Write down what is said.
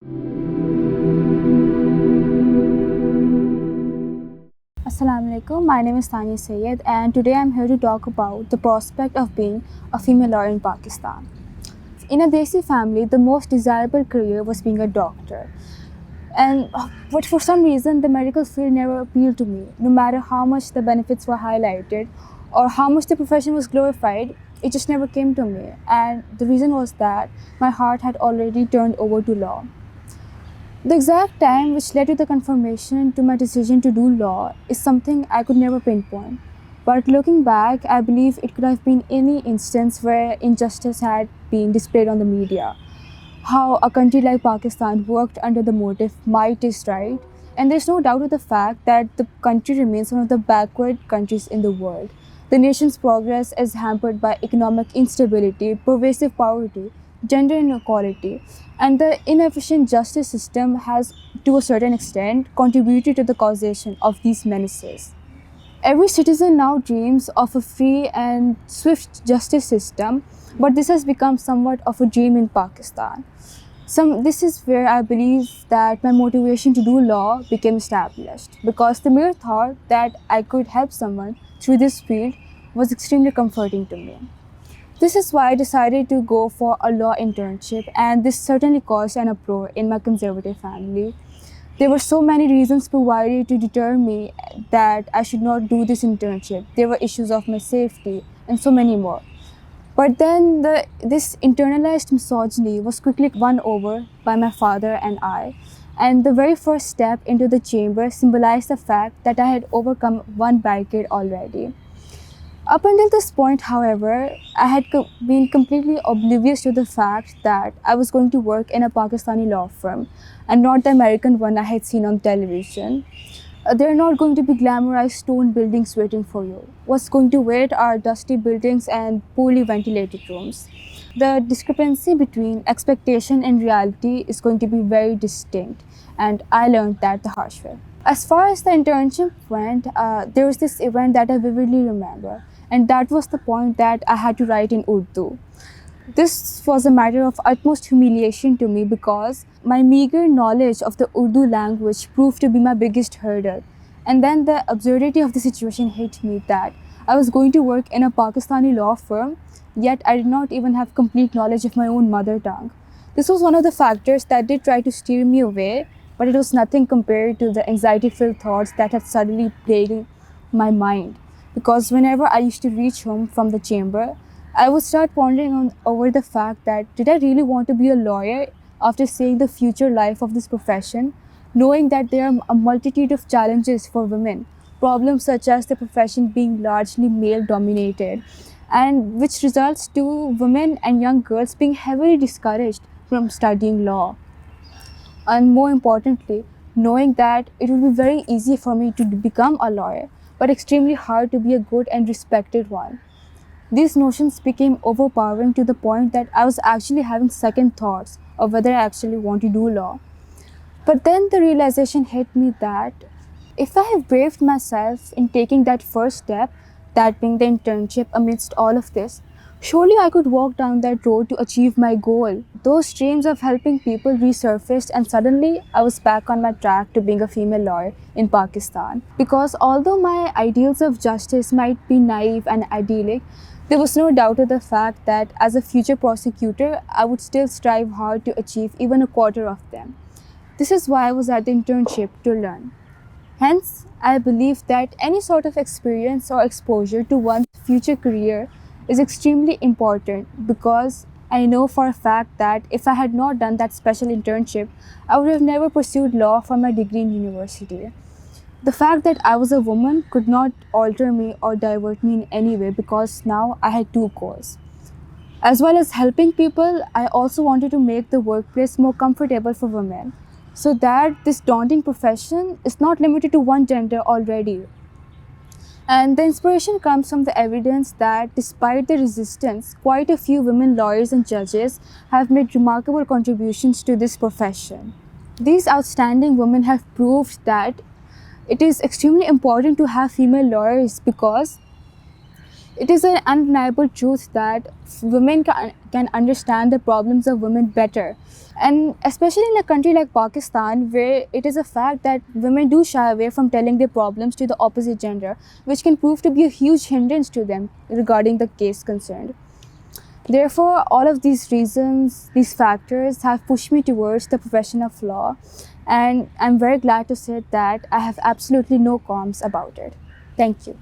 Assalamu alaikum, my name is Dania Syed and today I'm here to talk about the prospect of being a female lawyer in Pakistan. In a Desi family, the most desirable career was being a doctor. But for some reason, the medical field never appealed to me. No matter how much the benefits were highlighted or how much the profession was glorified, it just never came to me. And the reason was that my heart had already turned over to law. The exact time which led to the confirmation to my decision to do law is something I could never pinpoint. But looking back, I believe it could have been any instance where injustice had been displayed on the media. How a country like Pakistan worked under the motive might is right, and there's no doubt of the fact that the country remains one of the backward countries in the world. The nation's progress is hampered by economic instability, pervasive poverty, gender inequality, and the inefficient justice system has, to a certain extent, contributed to the causation of these menaces. Every citizen now dreams of a free and swift justice system, but this has become somewhat of a dream in Pakistan. This is where I believe that my motivation to do law became established, because the mere thought that I could help someone through this field was extremely comforting to me. This is why I decided to go for a law internship, and this certainly caused an uproar in my conservative family. There were so many reasons provided to deter me that I should not do this internship. There were issues of my safety and so many more. But then this internalized misogyny was quickly won over by my father and I. And the very first step into the chamber symbolized the fact that I had overcome one barricade already. Up until this point, however, I had been completely oblivious to the fact that I was going to work in a Pakistani law firm and not the American one I had seen on television. There are not going to be glamorized stone buildings waiting for you. What's going to wait are dusty buildings and poorly ventilated rooms. The discrepancy between expectation and reality is going to be very distinct, and I learned that the harsh way. As far as the internship went, there was this event that I vividly remember, and that was the point that I had to write in Urdu. This was a matter of utmost humiliation to me because my meager knowledge of the Urdu language proved to be my biggest hurdle. And then the absurdity of the situation hit me that I was going to work in a Pakistani law firm, yet I did not even have complete knowledge of my own mother tongue. This was one of the factors that did try to steer me away, but it was nothing compared to the anxiety-filled thoughts that had suddenly plagued my mind. Because whenever I used to reach home from the chamber, I would start pondering over the fact that did I really want to be a lawyer after seeing the future life of this profession, knowing that there are a multitude of challenges for women, problems such as the profession being largely male-dominated, and which results to women and young girls being heavily discouraged from studying law. And more importantly, knowing that it would be very easy for me to become a lawyer, but extremely hard to be a good and respected one. These notions became overpowering to the point that I was actually having second thoughts of whether I actually want to do law. But then the realization hit me that if I have braved myself in taking that first step, that being the internship amidst all of this, surely I could walk down that road to achieve my goal. Those dreams of helping people resurfaced, and suddenly I was back on my track to being a female lawyer in Pakistan. Because although my ideals of justice might be naive and idyllic, there was no doubt of the fact that as a future prosecutor, I would still strive hard to achieve even a quarter of them. This is why I was at the internship, to learn. Hence, I believe that any sort of experience or exposure to one's future career is extremely important, because I know for a fact that if I had not done that special internship, I would have never pursued law for my degree in university. The fact that I was a woman could not alter me or divert me in any way, because now I had two goals. As well as helping people, I also wanted to make the workplace more comfortable for women, so that this daunting profession is not limited to one gender already. And the inspiration comes from the evidence that despite the resistance, quite a few women lawyers and judges have made remarkable contributions to this profession. These outstanding women have proved that it is extremely important to have female lawyers, because It is an undeniable truth that women can understand the problems of women better. And especially in a country like Pakistan, where it is a fact that women do shy away from telling their problems to the opposite gender, which can prove to be a huge hindrance to them regarding the case concerned. Therefore, all of these reasons, these factors have pushed me towards the profession of law, and I'm very glad to say that I have absolutely no qualms about it. Thank you.